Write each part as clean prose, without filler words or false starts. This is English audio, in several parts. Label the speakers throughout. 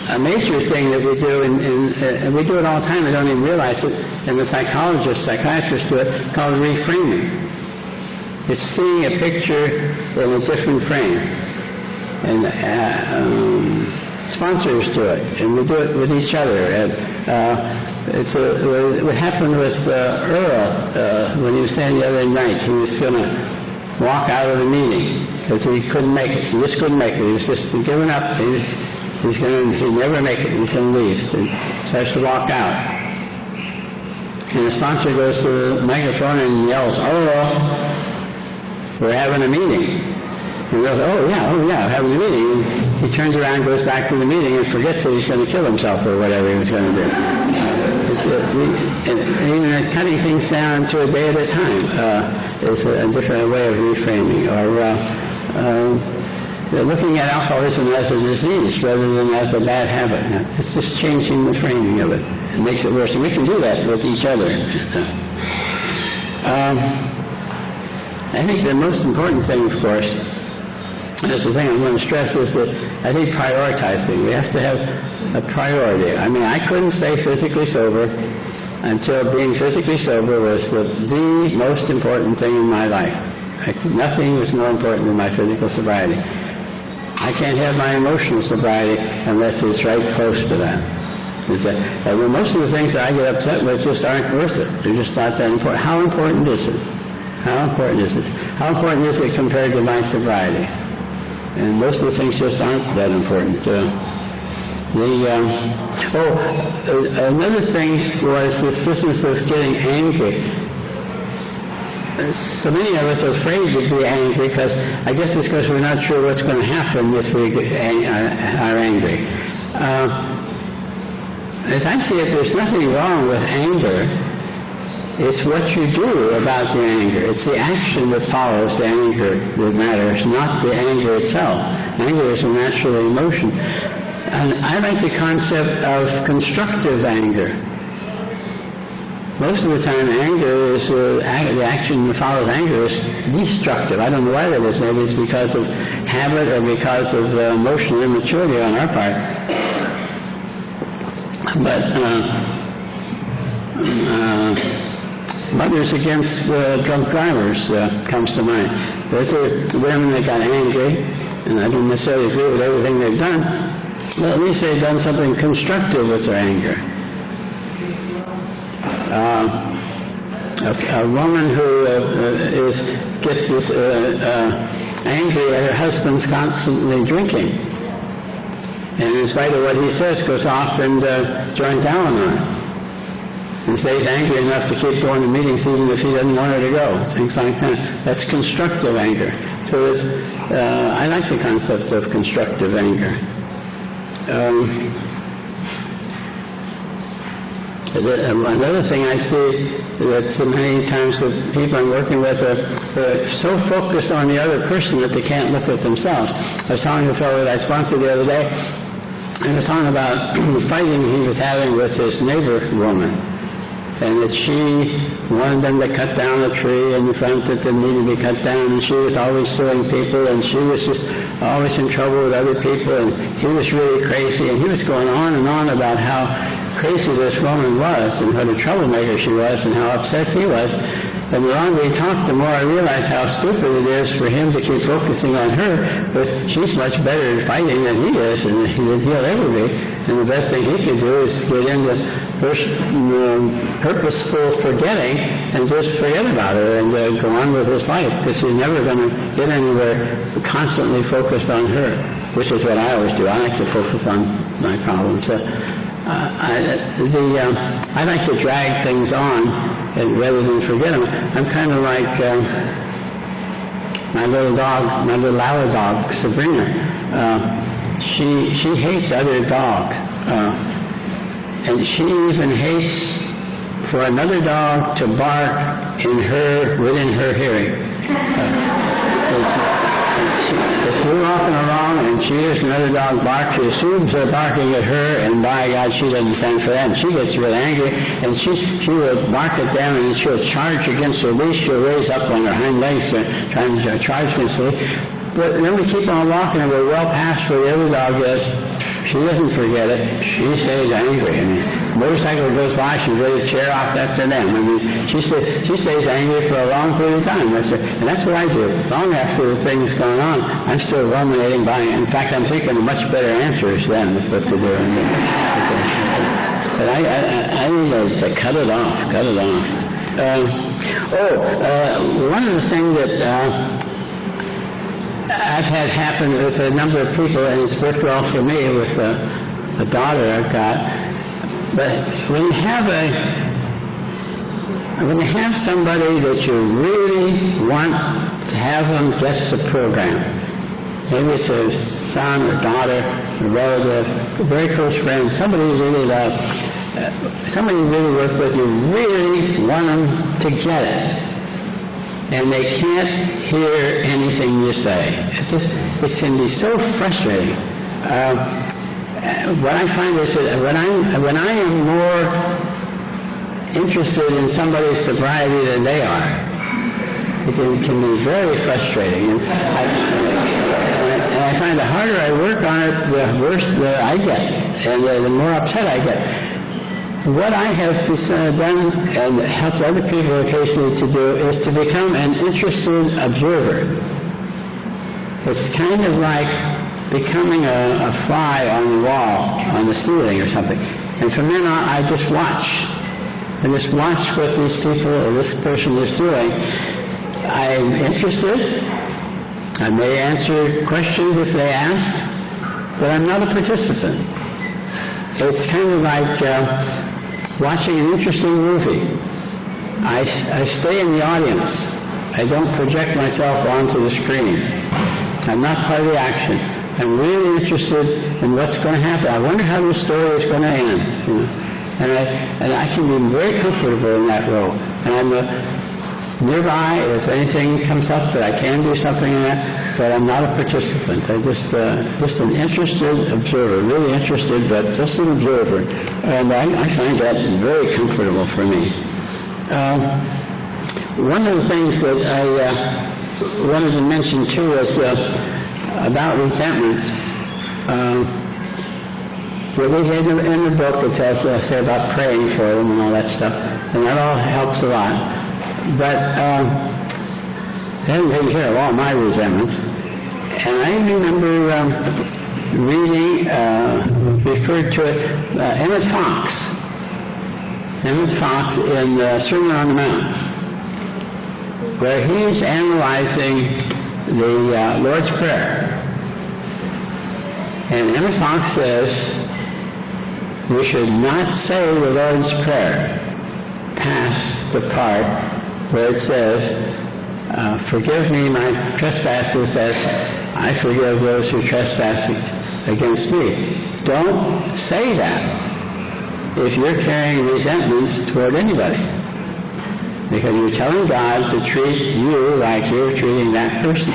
Speaker 1: a major thing that we do, and we do it all the time, we don't even realize it, and the psychiatrists do it, called reframing. It's seeing a picture in a different frame. And sponsors do it, and we do it with each other. And what happened with Earl when he was saying the other night, he was going to walk out of the meeting because he couldn't make it. He just couldn't make it. He was just giving up. He'd never make it. He's going to leave. And starts to walk out. And the sponsor goes to the microphone and yells, "Earl, we're having a meeting." And he goes, oh yeah, having a meeting. And he turns around, goes back to the meeting, and forgets that he's going to kill himself or whatever he was going to do. Even cutting things down to a day at a time is a different way of reframing. Or looking at alcoholism as a disease rather than as a bad habit. It's just changing the framing of it. It makes it worse. And we can do that with each other. I think the most important thing, of course, that's the thing I'm going to stress, is that I think prioritizing. We have to have a priority. I mean, I couldn't stay physically sober until being physically sober was the most important thing in my life. Nothing was more important than my physical sobriety. I can't have my emotional sobriety unless it's right close to that. Most of the things that I get upset with just aren't worth it. They're just not that important. How important is it? How important is it? How important is it compared to my sobriety? And most of the things just aren't that important. Another thing was this business of getting angry. So many of us are afraid to be angry because I guess it's because we're not sure what's going to happen if we are angry. As I see it, there's nothing wrong with anger. It's what you do about the anger. It's the action that follows the anger that matters, not the anger itself. Anger is a natural emotion. And I like the concept of constructive anger. Most of the time, anger is the action that follows anger is destructive. I don't know why that is. Maybe it's because of habit or because of emotional immaturity on our part. But mothers against drunk drivers comes to mind. Those are women that got angry, and I don't necessarily agree with everything they've done, but at least they've done something constructive with their anger. A woman who gets angry at her husband's constantly drinking, and in spite of what he says, goes off and joins Al-Anon. And stays angry enough to keep going to meetings even if he doesn't want her to go. Things like that. That's constructive anger. So I like the concept of constructive anger. Another thing I see that so many times the people I'm working with are so focused on the other person that they can't look at themselves. I was telling a fellow that I sponsored the other day, and he was talking about the fighting he was having with his neighbor woman, and that she wanted them to cut down a tree in the front that didn't need to be cut down, and she was always suing people, and she was just always in trouble with other people, and he was really crazy, and he was going on and on about how crazy this woman was, and what a troublemaker she was, and how upset he was. And the longer he talked, the more I realized how stupid it is for him to keep focusing on her, because she's much better at fighting than he is, and he'll ever be. And the best thing he can do is get into purposeful forgetting and just forget about her and go on with his life, because he's never going to get anywhere constantly focused on her, which is what I always do. I like to focus on my problems. I like to drag things on and rather than forget them. I'm kind of like my little our dog, Sabrina. She hates other dogs. And she even hates for another dog to bark within her hearing. If we're walking along and she hears another dog bark, she assumes they're barking at her, and by God, she doesn't stand for that. And she gets really angry, and she will bark at them, and she'll charge against her leash. She'll raise up on her hind legs, trying to charge against her leash. But then we keep on walking, and we're well past where the other dog is, She doesn't forget it. She stays angry. I mean, motorcycle goes by, she's ready to tear off after them. I mean, she stays angry for a long period of time. And that's what I do. Long after the thing's going on, I'm still ruminating by it. In fact, I'm thinking of much better answers then what to do. But I need to cut it off. One of the things that I've had happen with a number of people, and it's worked well for me with a daughter I've got. But when you have somebody that you really want to have them get the program, maybe it's a son or daughter, a relative, a very close friend, somebody you really love, somebody you really work with, you really want them to get it. And they can't hear anything you say. It can be so frustrating. What I find is that when I am more interested in somebody's sobriety than they are, it can be very frustrating. And I find the harder I work on it, the worse I get, and the more upset I get. What I have done and helps other people occasionally to do is to become an interested observer. It's kind of like becoming a fly on the wall, on the ceiling or something. And from then on, I just watch. I just watch what these people or this person is doing. I'm interested. I may answer questions if they ask, but I'm not a participant. It's kind of like watching an interesting movie. I stay in the audience. I don't project myself onto the screen. I'm not part of the action. I'm really interested in what's going to happen. I wonder how this story is going to end. You know? And I can be very comfortable in that role. And I'm nearby if anything comes up that I can do something in that, but I'm not a participant. I'm just an interested observer, really interested, but just an observer. And I find that very comfortable for me. One of the things that I wanted to mention too was about resentments. We had in the book it tells us about praying for them and all that stuff, and that all helps a lot. But it hasn't taken care of all my resentments. And I remember reading, referred to it, Emmett Fox in the Sermon on the Mount, where he's analyzing the Lord's Prayer. And Emmett Fox says, we should not say the Lord's Prayer past the part where it says, forgive me my trespasses as I forgive those who trespass against me. Don't say that if you're carrying resentments toward anybody, because you're telling God to treat you like you're treating that person.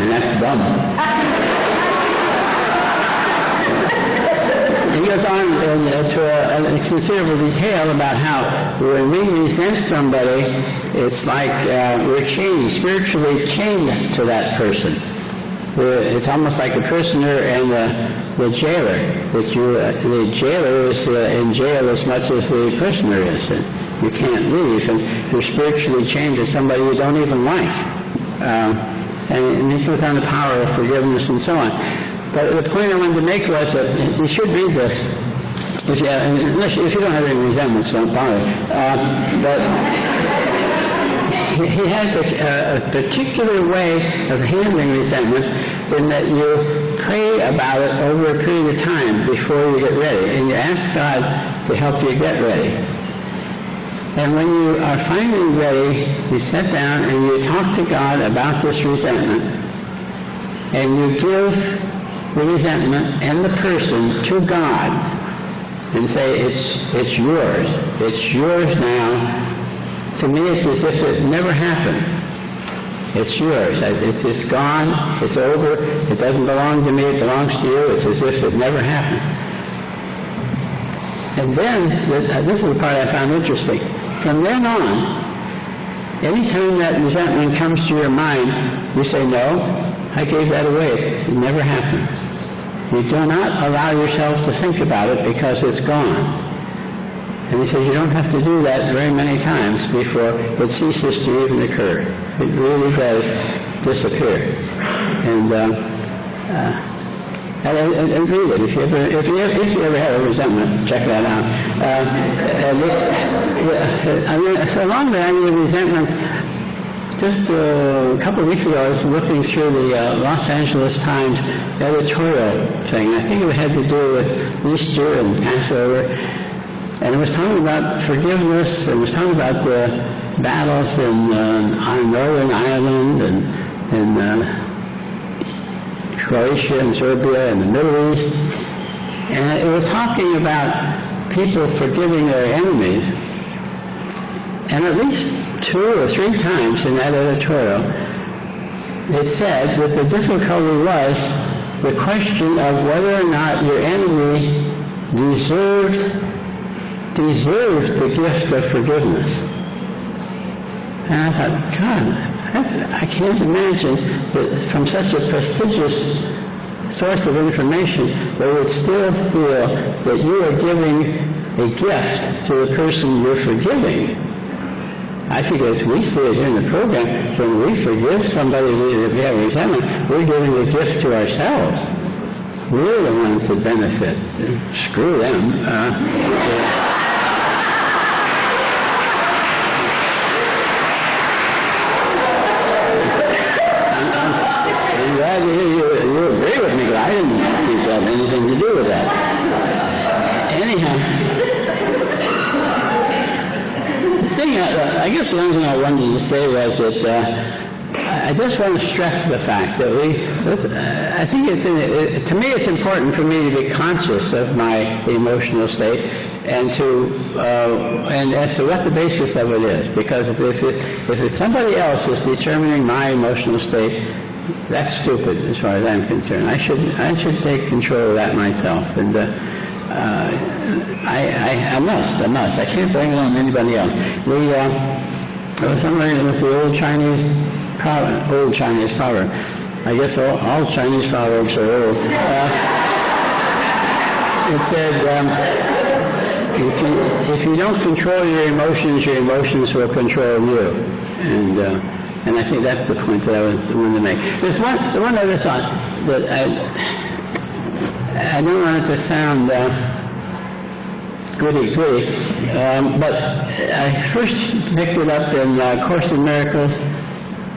Speaker 1: And that's dumb. He goes on to a considerable detail about how when we resent somebody, it's like we're chained, spiritually chained to that person. It's almost like a prisoner and the jailer. The jailer is in jail as much as the prisoner is. And you can't leave, and you're spiritually chained to somebody you don't even like. And it goes on the power of forgiveness and so on. But the point I wanted to make was that you should read this. If you don't have any resentments, don't bother. But he has a particular way of handling resentments in that you pray about it over a period of time before you get ready. And you ask God to help you get ready. And when you are finally ready, you sit down and you talk to God about this resentment. And you give the resentment and the person to God and say, it's yours. It's yours now. To me, it's as if it never happened. It's yours. It's gone. It's over. It doesn't belong to me. It belongs to you. It's as if it never happened. And then, this is the part I found interesting. From then on, anytime that resentment comes to your mind, you say, no, I gave that away. It never happened. You do not allow yourself to think about it because it's gone. And he says you don't have to do that very many times before it ceases to even occur. It really does disappear. And read it. If you ever have a resentment, check that out. Along the idea of resentments, just a couple of weeks ago, I was looking through the Los Angeles Times editorial thing. I think it had to do with Easter and Passover. And it was talking about forgiveness. It was talking about the battles on Northern Ireland and Croatia and Serbia and the Middle East. And it was talking about people forgiving their enemies. And at least 2 or 3 times in that editorial, it said that the difficulty was the question of whether or not your enemy deserved the gift of forgiveness. And I thought, God, I can't imagine that from such a prestigious source of information they would still feel that you are giving a gift to the person you're forgiving. I think as we see it in the program, when we forgive somebody we have resentment, we're giving a gift to ourselves. We're the ones that benefit. Screw them. I'm glad to hear you agree with me, but I didn't think that had anything to do with that. Anyhow, I guess the only thing I wanted to say was that I just want to stress the fact that I think to me it's important for me to be conscious of my emotional state and as to what the basis of it is. Because if it's somebody else that's determining my emotional state, that's stupid as far as I'm concerned. I should take control of that myself. And I must. I can't blame it on anybody else. There was somebody with the old Chinese proverb. I guess all Chinese proverbs are old. It said, if you don't control your emotions will control you. And I think that's the point that I was wanting to make. There's one other thought that I don't want it to sound goody-goody, but I first picked it up in Course in Miracles,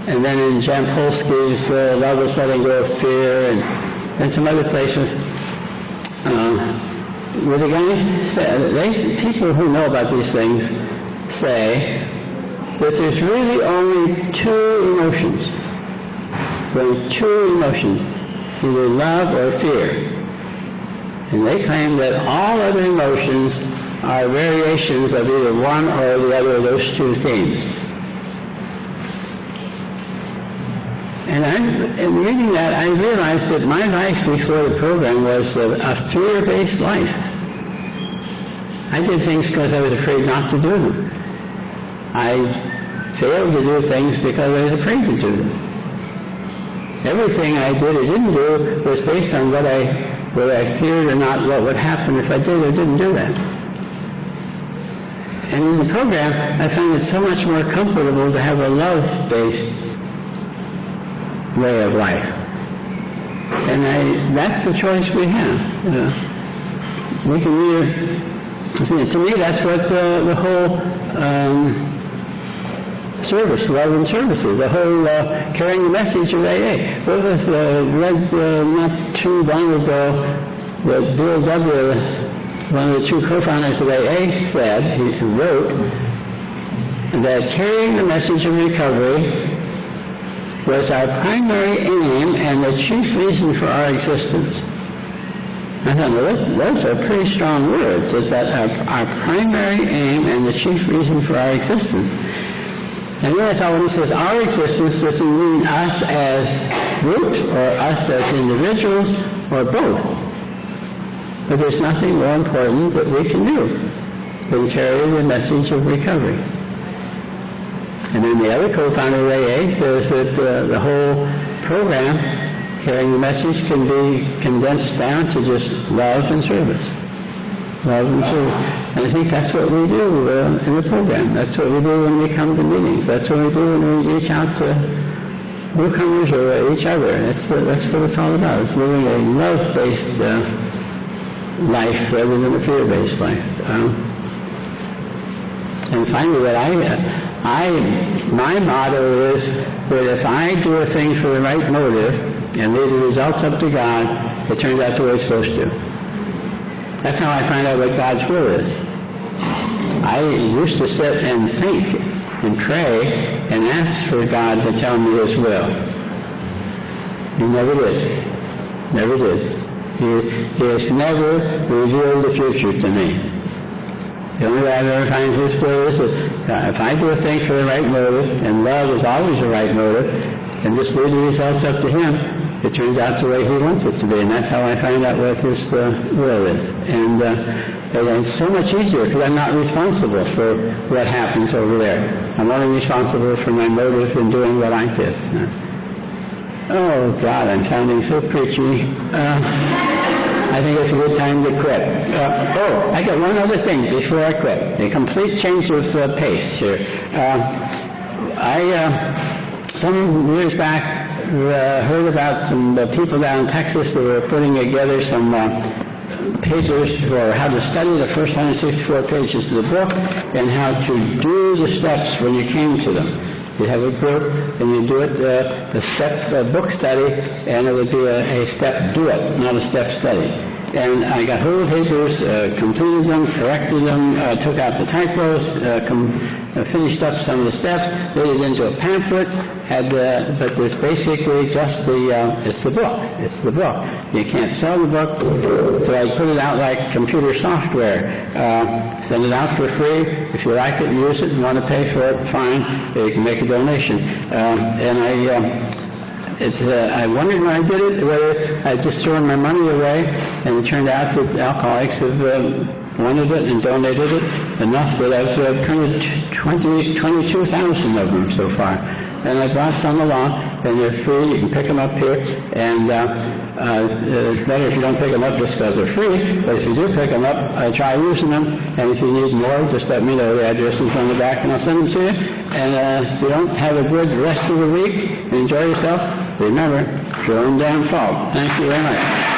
Speaker 1: and then in Jampolsky's Love is Letting Go of Fear, and some other places. Where the guys say, people who know about these things say that there's really only 2 emotions. Only 2 emotions, either love or fear. And they claim that all other emotions are variations of either one or the other of those 2 themes. And in reading that, I realized that my life before the program was a fear-based life. I did things because I was afraid not to do them. I failed to do things because I was afraid to do them. Everything I did or didn't do was based on whether I feared or not what would happen if I did or didn't do that. And in the program, I found it so much more comfortable to have a love-based way of life. And that's the choice we have. We can either, to me, that's what the whole service, love and services, the whole carrying the message of AA. What was read not too long ago that Bill W., one of the 2 co-founders of AA, said, he wrote, that carrying the message of recovery was our primary aim and the chief reason for our existence. I thought, well, those are pretty strong words, that our primary aim and the chief reason for our existence. And then I thought, when he says our existence, doesn't mean us as groups or us as individuals or both. But there's nothing more important that we can do than carry the message of recovery. And then the other co-founder of AA says that the whole program Carrying the message can be condensed down to just love and service. Love and service. And I think that's what we do in the program. That's what we do when we come to meetings. That's what we do when we reach out to newcomers or each other. That's what it's all about. It's living a love-based life rather than a fear-based life. And finally, my motto is that if I do a thing for the right motive and leave the results up to God, it turns out the way it's supposed to. That's how I find out what God's will is. I used to sit and think and pray and ask for God to tell me His will. He never did. Never did. He has never revealed the future to me. The only way I've ever found His will is that if I do a thing for the right motive, and love is always the right motive, and just leave the results up to Him, it turns out the way He wants it to be. And that's how I find out what His will is. And it's so much easier because I'm not responsible for what happens over there. I'm only responsible for my motive in doing what I did. Oh, God, I'm sounding so preachy. I think it's a good time to quit. I got one other thing before I quit. A complete change of pace here. Some years back, heard about some people down in Texas that were putting together some papers for how to study the first 164 pages of the book and how to do the steps when you came to them. You have a group, and you do it, a step book study, and it would be a step do it, not a step study. And I got hold of papers, completed them, corrected them, took out the typos, finished up some of the steps, made it into a pamphlet, but it's basically just it's the book. It's the book. You can't sell the book, so I put it out like computer software. Send it out for free. If you like it, use it. You want to pay for it, fine. You can make a donation. I wondered when I did it whether I'd just thrown my money away, and it turned out that alcoholics have wanted it and donated it enough that I've printed 22,000 of them so far. And I brought some along, and they're free. You can pick them up here, and it's better if you don't pick them up just because they're free, but if you do pick them up, try using them, and if you need more, just let me know. The address is on the back, and I'll send them to you. And if you don't, have a good rest of the week, enjoy yourself. Remember, your own damn fault. Thank you very much.